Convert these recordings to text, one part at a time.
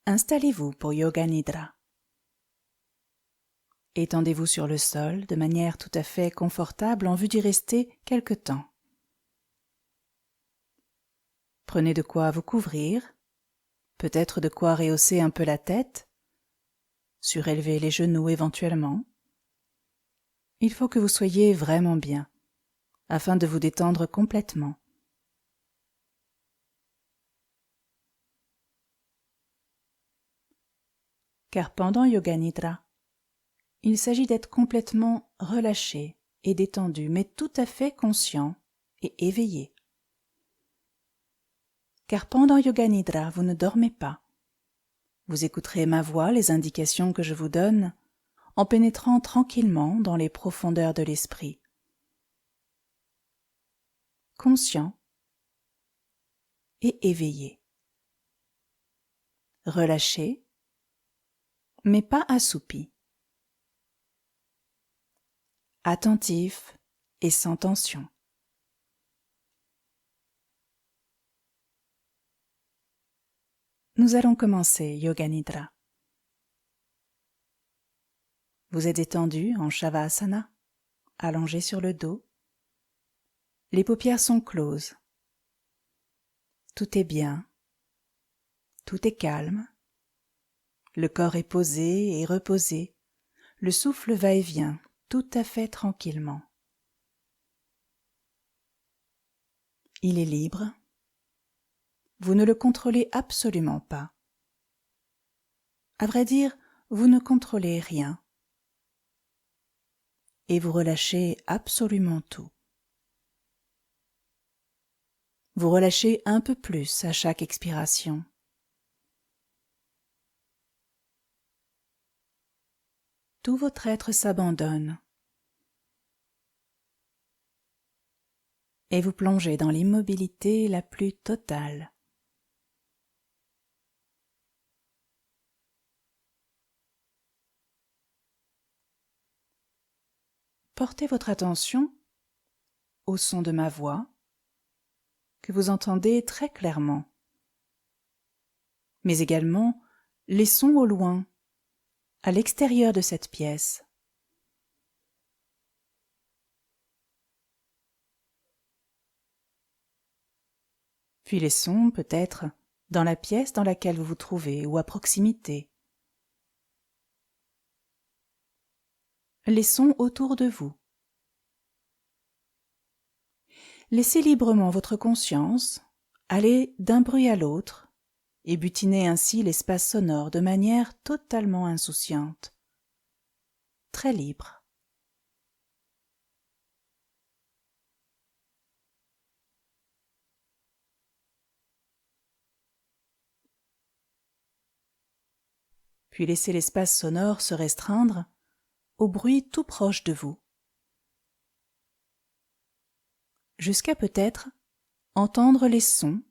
Installez-vous pour Yoga Nidra. Étendez-vous sur le sol de manière tout à fait confortable en vue d'y rester quelque temps. Prenez de quoi vous couvrir, peut-être de quoi rehausser un peu la tête, surélever les genoux éventuellement. Il faut que vous soyez vraiment bien, afin de vous détendre complètement. Car pendant Yoga Nidra, il s'agit d'être complètement relâché et détendu, mais tout à fait conscient et éveillé. Car pendant Yoga Nidra, vous ne dormez pas. Vous écouterez ma voix, les indications que je vous donne, en pénétrant tranquillement dans les profondeurs de l'esprit. Conscient et éveillé. Relâché, mais pas assoupi. Attentif et sans tension. Nous allons commencer Yoga Nidra. Vous êtes étendu en Shavasana, allongé sur le dos. Les paupières sont closes. Tout est bien. Tout est calme. Le corps est posé et reposé. Le souffle va et vient, tout à fait tranquillement. Il est libre. Vous ne le contrôlez absolument pas. À vrai dire, vous ne contrôlez rien. Et vous relâchez absolument tout. Vous relâchez un peu plus à chaque expiration. Tout votre être s'abandonne. Et vous plongez dans l'immobilité la plus totale. Portez votre attention au son de ma voix, que vous entendez très clairement, mais également les sons au loin, à l'extérieur de cette pièce. Puis les sons, peut-être, dans la pièce dans laquelle vous vous trouvez ou à proximité. Les sons autour de vous. Laissez librement votre conscience aller d'un bruit à l'autre et butiner ainsi l'espace sonore de manière totalement insouciante, très libre. Puis laissez l'espace sonore se restreindre au bruit tout proche de vous, jusqu'à peut-être entendre les sons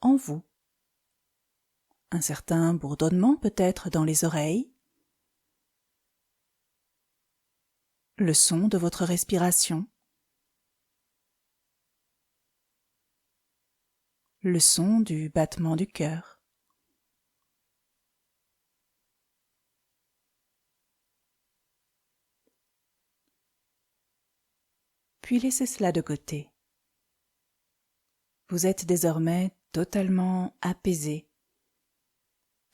en vous. Un certain bourdonnement peut-être dans les oreilles, le son de votre respiration, le son du battement du cœur. Puis laissez cela de côté. Vous êtes désormais totalement apaisé,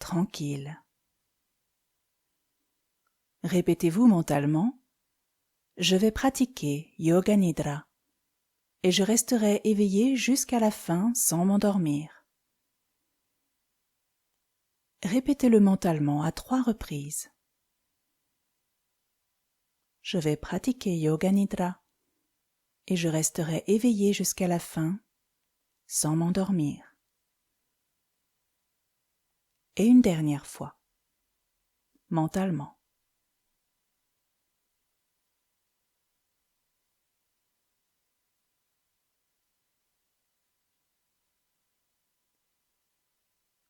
tranquille. Répétez-vous mentalement, je vais pratiquer Yoga Nidra et je resterai éveillé jusqu'à la fin sans m'endormir. Répétez-le mentalement à 3 reprises. Je vais pratiquer Yoga Nidra et je resterai éveillé jusqu'à la fin sans m'endormir. Et une dernière fois, mentalement.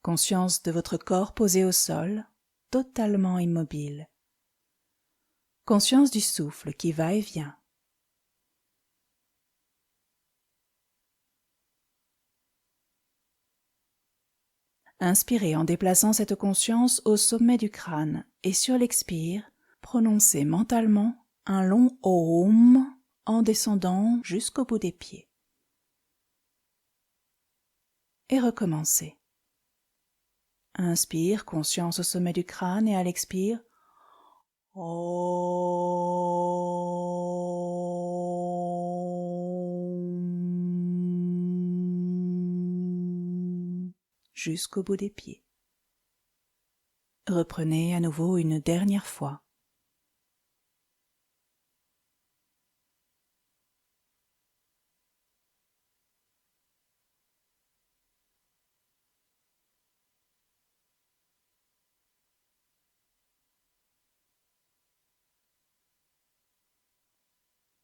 Conscience de votre corps posé au sol, totalement immobile. Conscience du souffle qui va et vient. Inspirez en déplaçant cette conscience au sommet du crâne et sur l'expire, prononcez mentalement un long Om en descendant jusqu'au bout des pieds. Et recommencez. Inspire, conscience au sommet du crâne et à l'expire, Om jusqu'au bout des pieds. Reprenez à nouveau une dernière fois.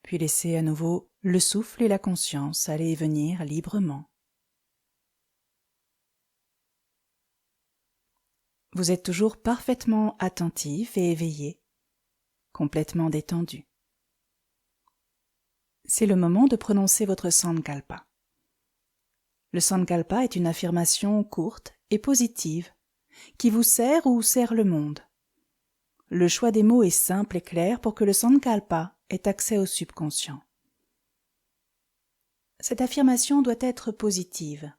Puis laissez à nouveau le souffle et la conscience aller et venir librement. Vous êtes toujours parfaitement attentif et éveillé, complètement détendu. C'est le moment de prononcer votre Sankalpa. Le Sankalpa est une affirmation courte et positive qui vous sert ou sert le monde. Le choix des mots est simple et clair pour que le Sankalpa ait accès au subconscient. Cette affirmation doit être positive.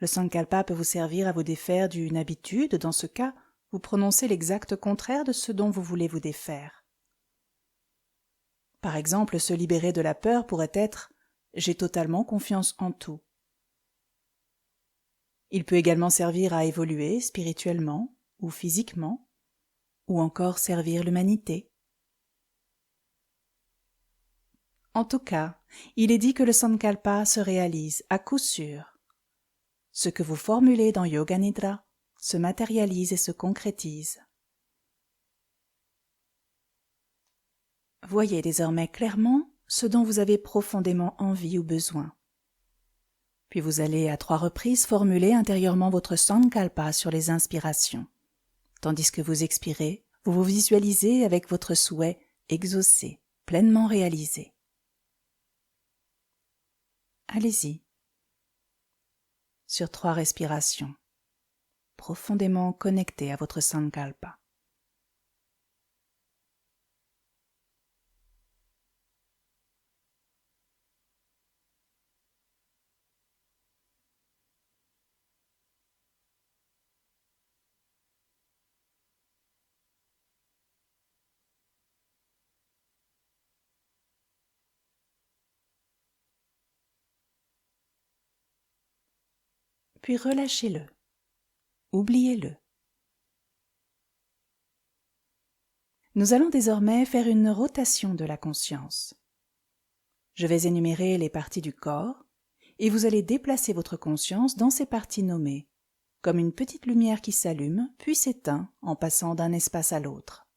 Le Sankalpa peut vous servir à vous défaire d'une habitude. Dans ce cas, vous prononcez l'exact contraire de ce dont vous voulez vous défaire. Par exemple, se libérer de la peur pourrait être « j'ai totalement confiance en tout ». Il peut également servir à évoluer spirituellement ou physiquement, ou encore servir l'humanité. En tout cas, il est dit que le Sankalpa se réalise à coup sûr. Ce que vous formulez dans Yoga Nidra se matérialise et se concrétise. Voyez désormais clairement ce dont vous avez profondément envie ou besoin. Puis vous allez à 3 reprises formuler intérieurement votre Sankalpa sur les inspirations. Tandis que vous expirez, vous vous visualisez avec votre souhait exaucé, pleinement réalisé. Allez-y. Sur 3 respirations, profondément connecté à votre Sankalpa. Puis relâchez-le, oubliez-le. Nous allons désormais faire une rotation de la conscience. Je vais énumérer les parties du corps et vous allez déplacer votre conscience dans ces parties nommées, comme une petite lumière qui s'allume puis s'éteint en passant d'un espace à l'autre.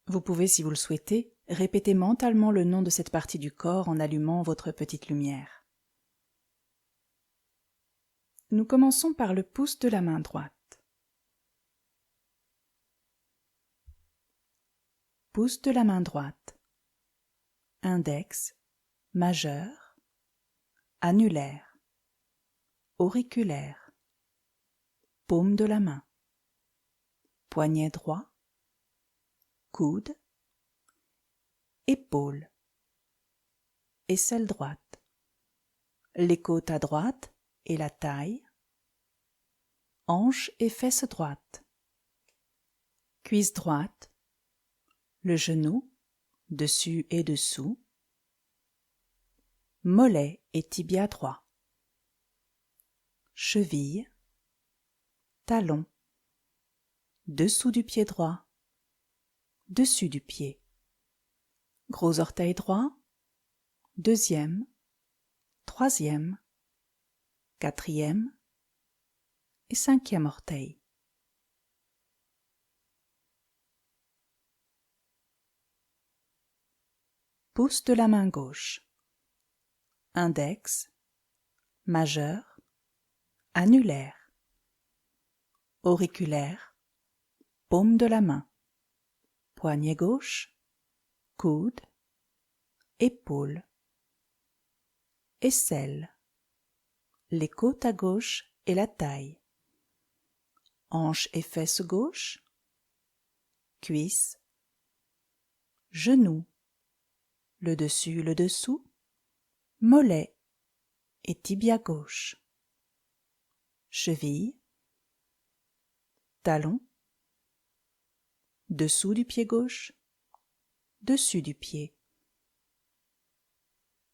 Vous pouvez, si vous le souhaitez, répéter mentalement le nom de cette partie du corps en allumant votre petite lumière. Nous commençons par le pouce de la main droite. Pouce de la main droite. Index, majeur, annulaire, auriculaire, paume de la main, poignet droit, coude, épaule, aisselle droite, les côtes à droite et la taille, hanche et fesse droite, cuisse droite, le genou, dessus et dessous, mollet et tibia droit, cheville, talon, dessous du pied droit, dessus du pied, gros orteil droit, deuxième, troisième, quatrième et cinquième orteil. Pouce de la main gauche. Index, majeur, annulaire, auriculaire, paume de la main, poignet gauche, coude, épaule, aisselle, les côtes à gauche et la taille. Hanches et fesses gauche, cuisses, genoux, le dessus, le dessous, mollet et tibia gauche, cheville, talon, dessous du pied gauche, dessus du pied,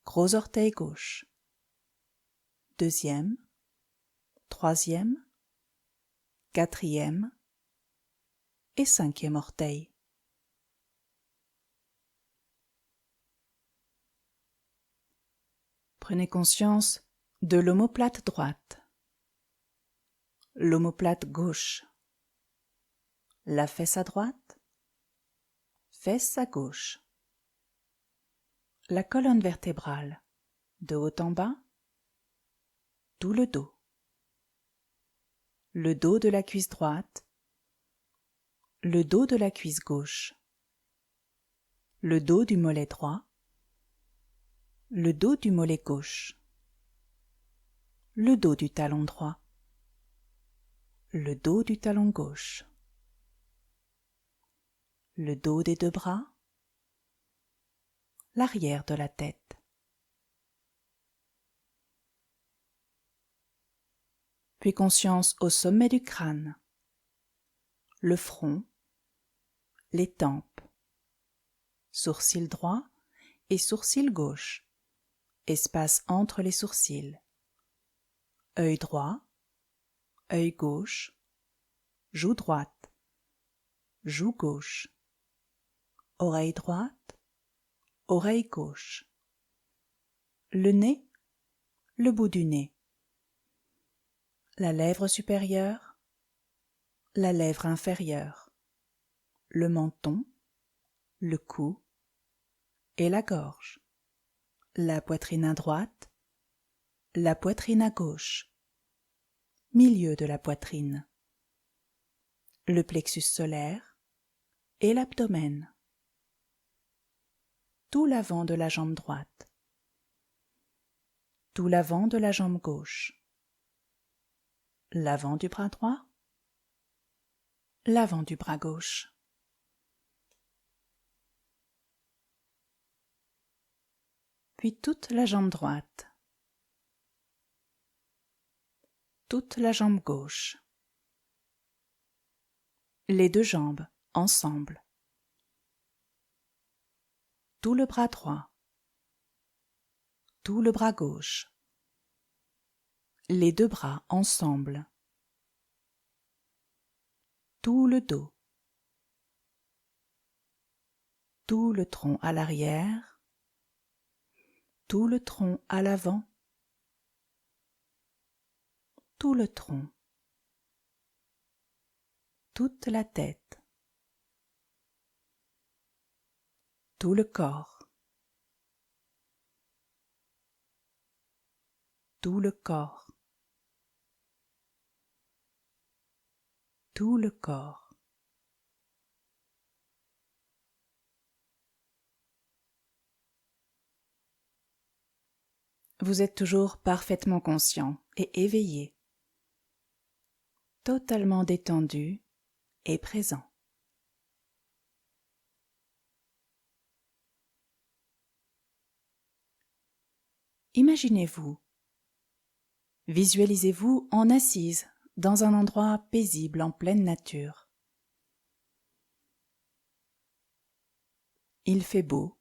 gros orteil gauche, deuxième, troisième, quatrième et cinquième orteil. Prenez conscience de l'omoplate droite, l'omoplate gauche, la fesse à droite, fesse à gauche, la colonne vertébrale, de haut en bas, tout le dos de la cuisse droite, le dos de la cuisse gauche, le dos du mollet droit, le dos du mollet gauche, le dos du talon droit, le dos du talon gauche, le dos des deux bras, l'arrière de la tête. Puis conscience au sommet du crâne, le front, les tempes, sourcil droit et sourcil gauche, espace entre les sourcils, œil droit, œil gauche, joue droite, joue gauche, oreille droite, oreille gauche, le nez, le bout du nez, la lèvre supérieure, la lèvre inférieure, le menton, le cou et la gorge, la poitrine à droite, la poitrine à gauche, milieu de la poitrine, le plexus solaire et l'abdomen, tout l'avant de la jambe droite, tout l'avant de la jambe gauche, l'avant du bras droit, l'avant du bras gauche. Puis toute la jambe droite, toute la jambe gauche, les deux jambes ensemble, tout le bras droit, tout le bras gauche, les deux bras ensemble, tout le dos, tout le tronc à l'arrière, tout le tronc à l'avant, tout le tronc, toute la tête, tout le corps, tout le corps, tout le corps. Vous êtes toujours parfaitement conscient et éveillé, totalement détendu et présent. Imaginez-vous, visualisez-vous en assise dans un endroit paisible en pleine nature. Il fait beau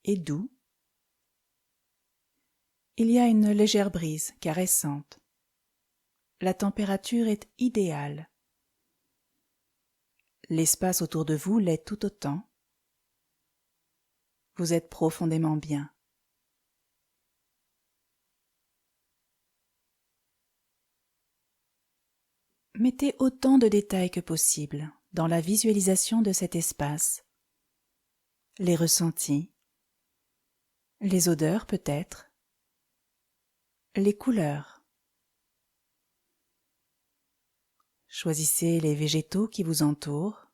et doux. Il y a une légère brise caressante. La température est idéale. L'espace autour de vous l'est tout autant. Vous êtes profondément bien. Mettez autant de détails que possible dans la visualisation de cet espace. Les ressentis, les odeurs peut-être, les couleurs. Choisissez les végétaux qui vous entourent,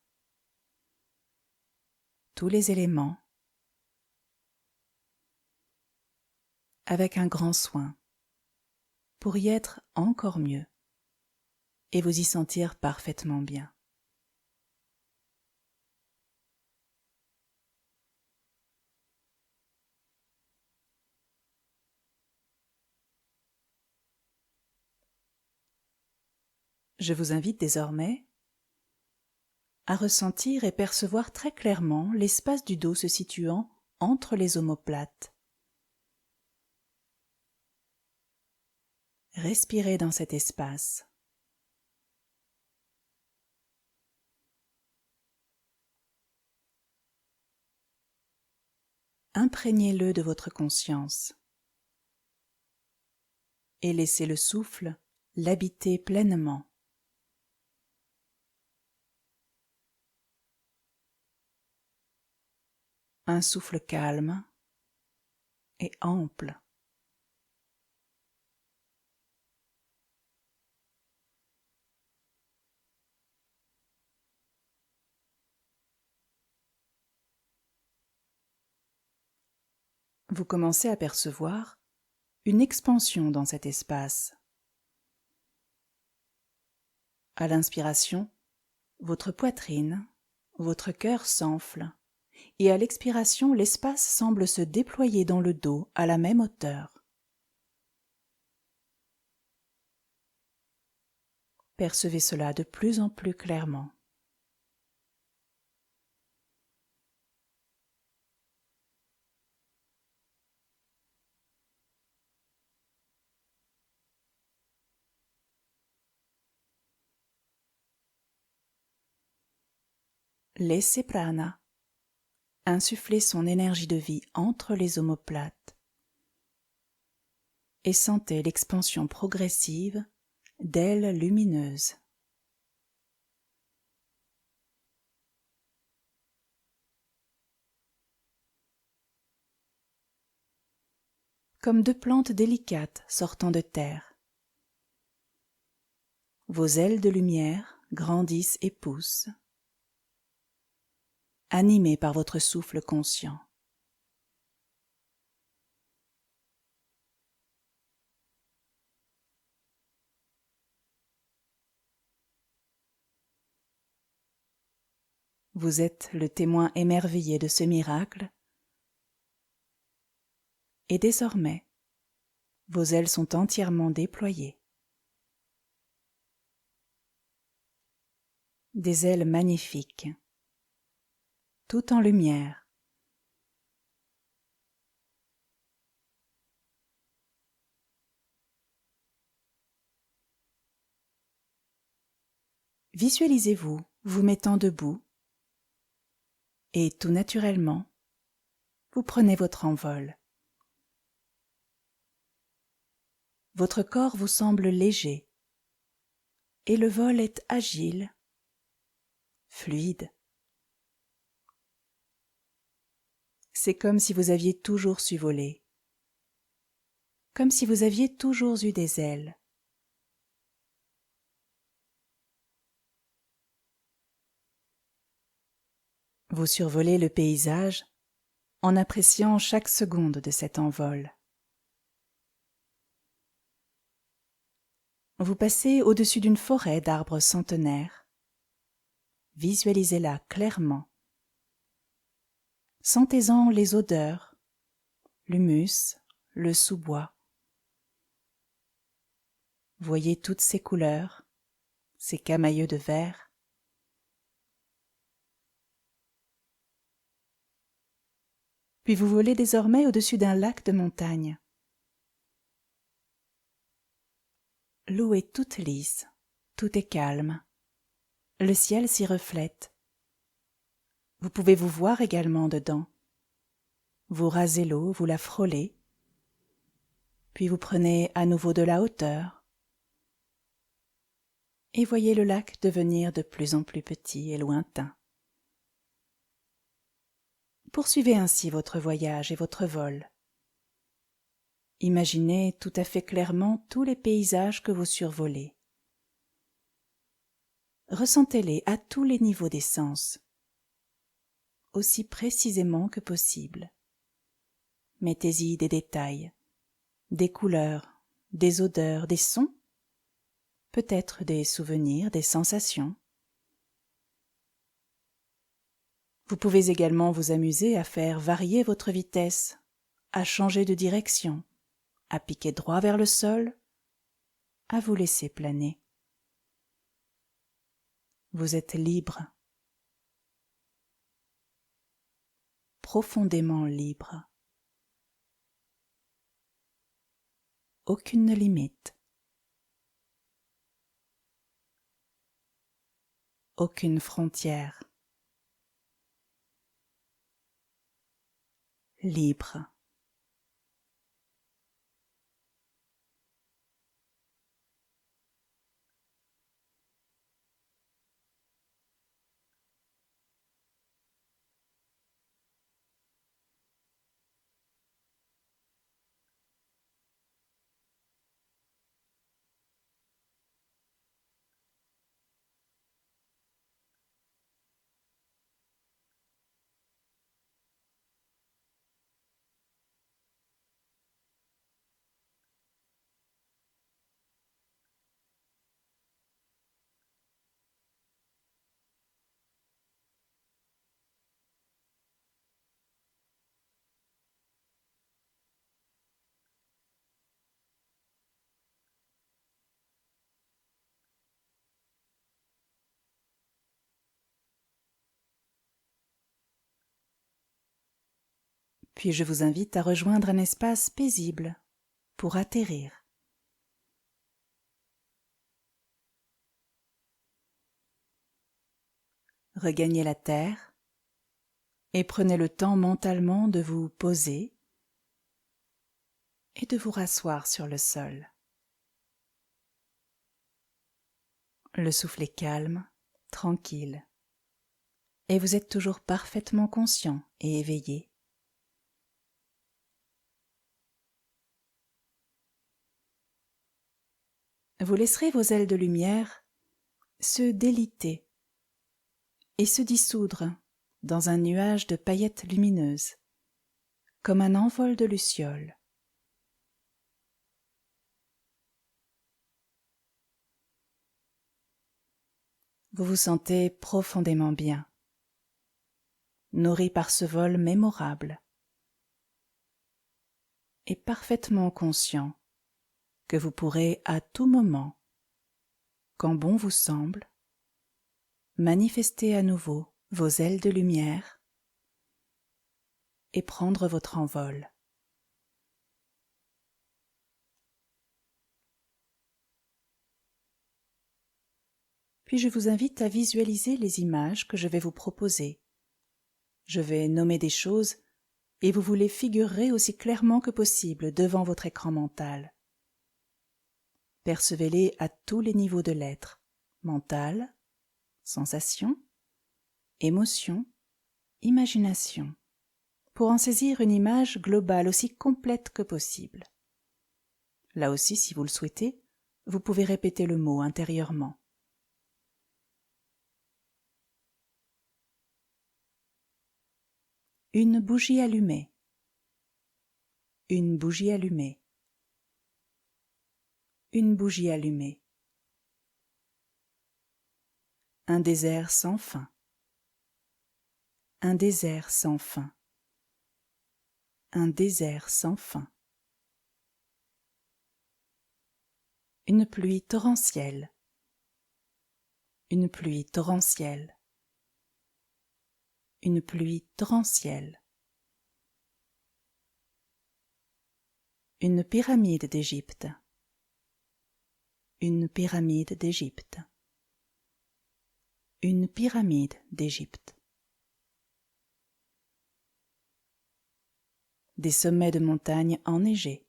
tous les éléments, avec un grand soin. pour y être encore mieux et vous y sentir parfaitement bien. Je vous invite désormais à ressentir et percevoir très clairement l'espace du dos se situant entre les omoplates. Respirez dans cet espace. Imprégnez-le de votre conscience et laissez le souffle l'habiter pleinement. Un souffle calme et ample. Vous commencez à percevoir une expansion dans cet espace. À l'inspiration, votre poitrine, votre cœur s'enfle, et à l'expiration, l'espace semble se déployer dans le dos à la même hauteur. Percevez cela de plus en plus clairement. Laissez prana insuffler son énergie de vie entre les omoplates et sentez l'expansion progressive d'ailes lumineuses. Comme deux plantes délicates sortant de terre. Vos ailes de lumière grandissent et poussent, animées par votre souffle conscient. Vous êtes le témoin émerveillé de ce miracle, et désormais, vos ailes sont entièrement déployées. Des ailes magnifiques, tout en lumière. Visualisez-vous vous mettant debout et tout naturellement, vous prenez votre envol. Votre corps vous semble léger et le vol est agile, fluide. C'est comme si vous aviez toujours su voler, comme si vous aviez toujours eu des ailes. Vous survolez le paysage en appréciant chaque seconde de cet envol. Vous passez au-dessus d'une forêt d'arbres centenaires. Visualisez-la clairement. Sentez-en les odeurs, l'humus, le sous-bois. Voyez toutes ces couleurs, ces camailleux de vert. Puis vous volez désormais au-dessus d'un lac de montagne. L'eau est toute lisse, tout est calme. Le ciel s'y reflète. Vous pouvez vous voir également dedans. Vous rasez l'eau, vous la frôlez, puis vous prenez à nouveau de la hauteur et voyez le lac devenir de plus en plus petit et lointain. Poursuivez ainsi votre voyage et votre vol. Imaginez tout à fait clairement tous les paysages que vous survolez. Ressentez-les à tous les niveaux des sens, aussi précisément que possible. Mettez-y des détails, des couleurs, des odeurs, des sons, peut-être des souvenirs, des sensations. Vous pouvez également vous amuser à faire varier votre vitesse, à changer de direction, à piquer droit vers le sol, à vous laisser planer. Vous êtes libre, profondément libre. Aucune limite, aucune frontière. Libre. Puis je vous invite à rejoindre un espace paisible pour atterrir. Regagnez la terre et prenez le temps mentalement de vous poser et de vous rasseoir sur le sol. Le souffle est calme, tranquille, et vous êtes toujours parfaitement conscient et éveillé. Vous laisserez vos ailes de lumière se déliter et se dissoudre dans un nuage de paillettes lumineuses, comme un envol de lucioles. Vous vous sentez profondément bien, nourri par ce vol mémorable, et parfaitement conscient que vous pourrez à tout moment, quand bon vous semble, manifester à nouveau vos ailes de lumière et prendre votre envol. Puis je vous invite à visualiser les images que je vais vous proposer. Je vais nommer des choses et vous vous les figurerez aussi clairement que possible devant votre écran mental. Percevez-les à tous les niveaux de l'être, mental, sensation, émotion, imagination, pour en saisir une image globale aussi complète que possible. Là aussi, si vous le souhaitez, vous pouvez répéter le mot intérieurement. Une bougie allumée. Une bougie allumée. Une bougie allumée. Un désert sans fin. Un désert sans fin. Un désert sans fin. Une pluie torrentielle. Une pluie torrentielle. Une pluie torrentielle. Une pyramide d'Égypte. Une pyramide d'Égypte. Une pyramide d'Égypte. Des sommets de montagnes enneigés.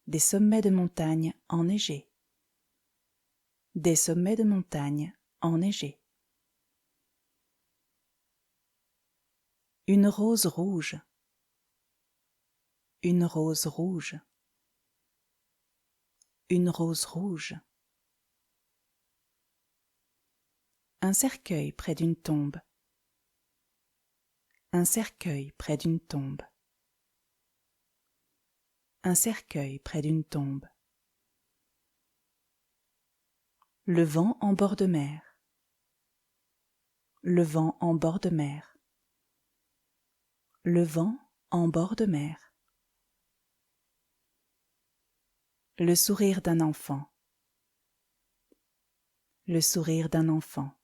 Des sommets de montagnes enneigés. Des sommets de montagnes enneigés. Une rose rouge. Une rose rouge. Une rose rouge. Un cercueil près d'une tombe. Un cercueil près d'une tombe. un cercueil près d'une tombe. Le vent en bord de mer. Le vent en bord de mer. Le vent en bord de mer. Le sourire d'un enfant. Le sourire d'un enfant.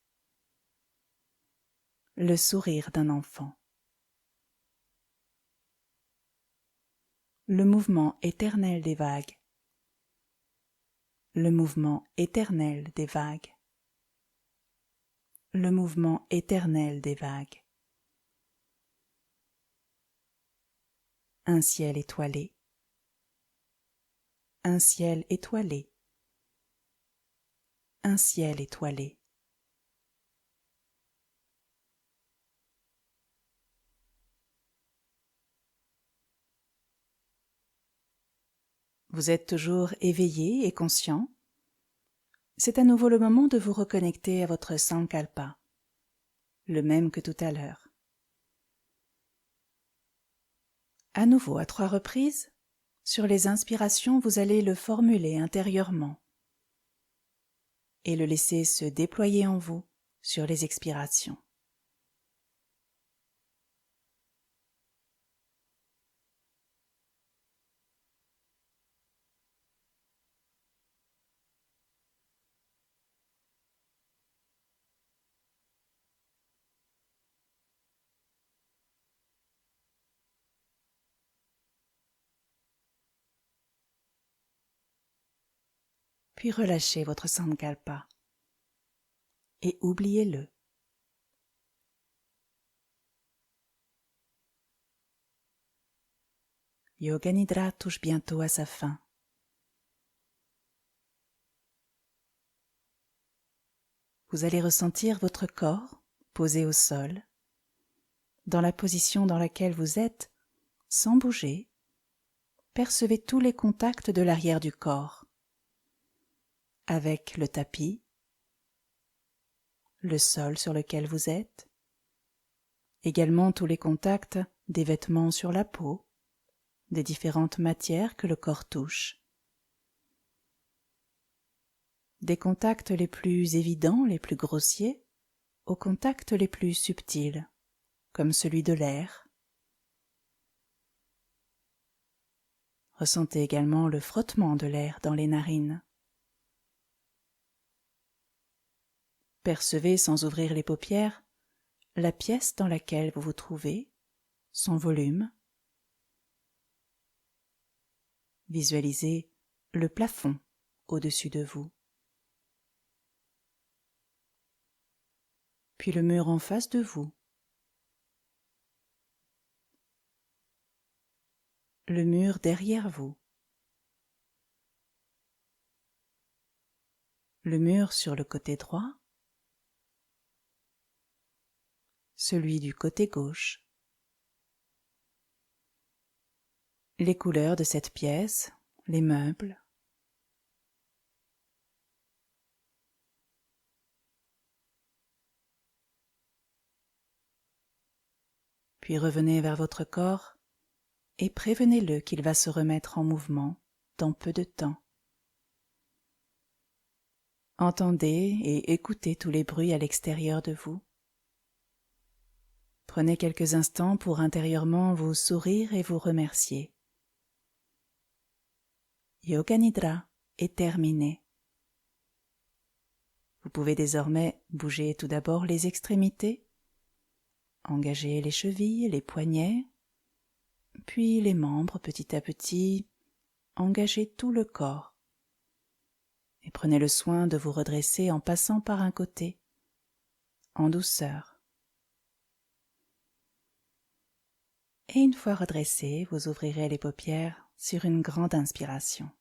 Le sourire d'un enfant. Le mouvement éternel des vagues. Le mouvement éternel des vagues. Le mouvement éternel des vagues. Un ciel étoilé. Un ciel étoilé. Un ciel étoilé. Vous êtes toujours éveillé et conscient. C'est à nouveau le moment de vous reconnecter à votre Sankalpa, le même que tout à l'heure. À nouveau, à 3 reprises, sur les inspirations, vous allez le formuler intérieurement et le laisser se déployer en vous sur les expirations. Puis relâchez votre Sankalpa et oubliez-le. Yoga Nidra touche bientôt à sa fin. Vous allez ressentir votre corps posé au sol, dans la position dans laquelle vous êtes, sans bouger. Percevez tous les contacts de l'arrière du corps, avec le tapis, le sol sur lequel vous êtes, également tous les contacts des vêtements sur la peau, des différentes matières que le corps touche. Des contacts les plus évidents, les plus grossiers, aux contacts les plus subtils, comme celui de l'air. Ressentez également le frottement de l'air dans les narines. Percevez sans ouvrir les paupières la pièce dans laquelle vous vous trouvez, son volume. Visualisez le plafond au-dessus de vous. Puis le mur en face de vous. Le mur derrière vous. Le mur sur le côté droit. Celui du côté gauche. Les couleurs de cette pièce, les meubles. Puis revenez vers votre corps et prévenez-le qu'il va se remettre en mouvement dans peu de temps. Entendez et écoutez tous les bruits à l'extérieur de vous. Prenez quelques instants pour intérieurement vous sourire et vous remercier. Yoga Nidra est terminé. Vous pouvez désormais bouger tout d'abord les extrémités, engager les chevilles, les poignets, puis les membres petit à petit, engagez tout le corps. Et prenez le soin de vous redresser en passant par un côté, en douceur. Et une fois redressé, vous ouvrirez les paupières sur une grande inspiration.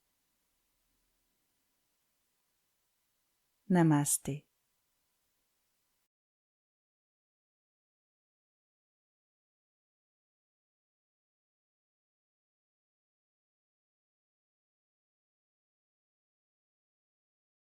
Namasté.